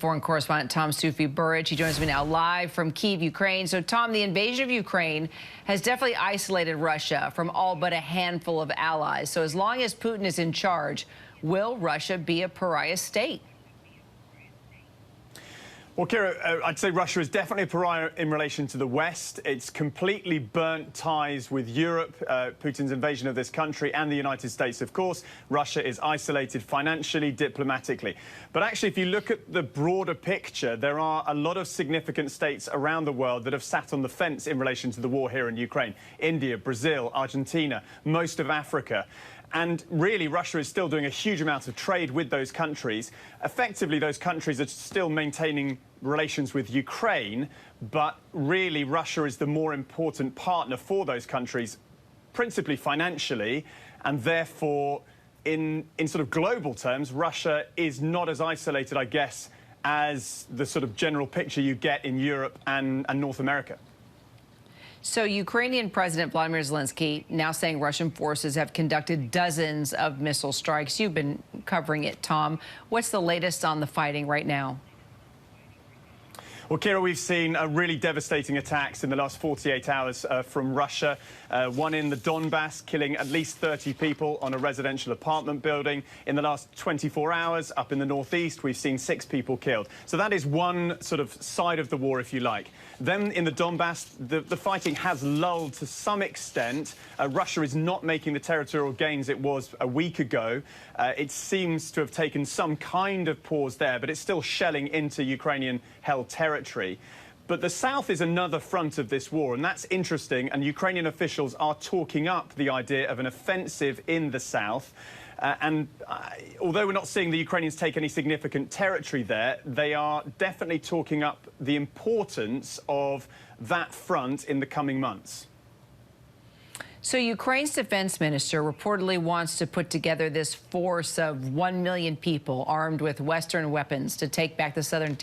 Foreign correspondent Tom Soufi Burridge. He joins me now live from Kyiv, Ukraine. So, Tom, the invasion of Ukraine has definitely isolated Russia from all but a handful of allies. So as long as Putin is in charge, will Russia be a pariah state? Well, Kira, I'd say Russia is definitely a pariah in relation to the West. It's completely burnt ties with Europe, Putin's invasion of this country, and the United States, of course. Russia is isolated financially, diplomatically. But actually, if you look at the broader picture, there are a lot of significant states around the world that have sat on the fence in relation to the war here in Ukraine. India, Brazil, Argentina, most of Africa. And really, Russia is still doing a huge amount of trade with those countries. Effectively, those countries are still maintaining relations with Ukraine, but really, Russia is the more important partner for those countries, principally financially, and therefore, in sort of global terms, Russia is not as isolated, I guess, as the sort of general picture you get in Europe and North America. So Ukrainian President Vladimir Zelensky now saying Russian forces have conducted dozens of missile strikes. You've been covering it, Tom. What's the latest on the fighting right now? Well, Kira, we've seen really devastating attacks in the last 48 hours from Russia. One in the Donbass, killing at least 30 people on a residential apartment building. In the last 24 hours, up in the northeast, we've seen 6 people killed. So that is one sort of side of the war, if you like. Then in the Donbass, the fighting has lulled to some extent. Russia is not making the territorial gains it was a week ago. It seems to have taken some kind of pause there, but it's still shelling into Ukrainian-held territory. But the south is another front of this war, and that's interesting, and Ukrainian officials are talking up the idea of an offensive in the south. Although we're not seeing the Ukrainians take any significant territory there, they are definitely talking up the importance of that front in the coming months. So Ukraine's defense minister reportedly wants to put together this force of 1 million people armed with Western weapons to take back the southern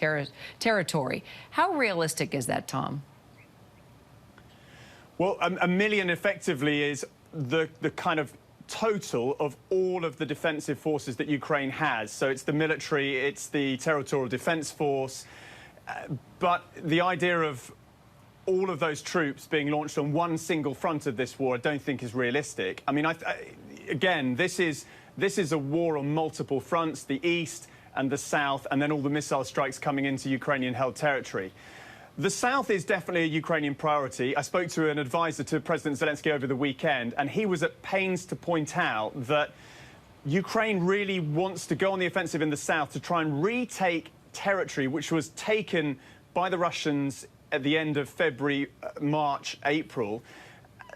territory. How realistic is that, Tom? Well, a million effectively is the kind of total of all of the defensive forces that Ukraine has. So it's the military, it's the territorial defense force. But the idea of all of those troops being launched on one single front of this war, I don't think is realistic. I mean, again, this is a war on multiple fronts, the east and the south, and then all the missile strikes coming into Ukrainian-held territory. The south is definitely a Ukrainian priority. I spoke to an advisor to President Zelensky over the weekend, and he was at pains to point out that Ukraine really wants to go on the offensive in the south to try and retake territory which was taken by the Russians at the end of February, March, April.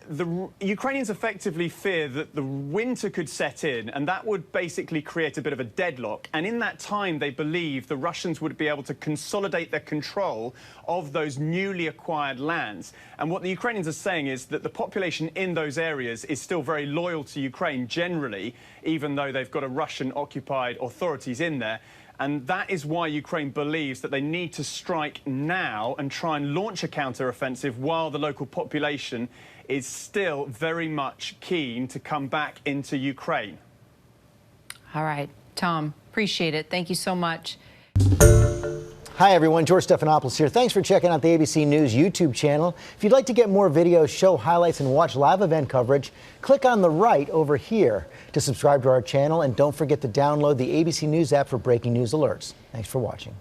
The Ukrainians effectively fear that the winter could set in, and that would basically create a bit of a deadlock. And in that time, they believe the Russians would be able to consolidate their control of those newly acquired lands. And what the Ukrainians are saying is that the population in those areas is still very loyal to Ukraine generally, even though they've got a Russian-occupied authorities in there. And that is why Ukraine believes that they need to strike now and try and launch a counter-offensive while the local population is still very much keen to come back into Ukraine. All right, Tom, appreciate it. Thank you so much. Hi, everyone. George Stephanopoulos here. Thanks for checking out the ABC News YouTube channel. If you'd like to get more videos, show highlights, and watch live event coverage, click on the right over here to subscribe to our channel. And don't forget to download the ABC News app for breaking news alerts. Thanks for watching.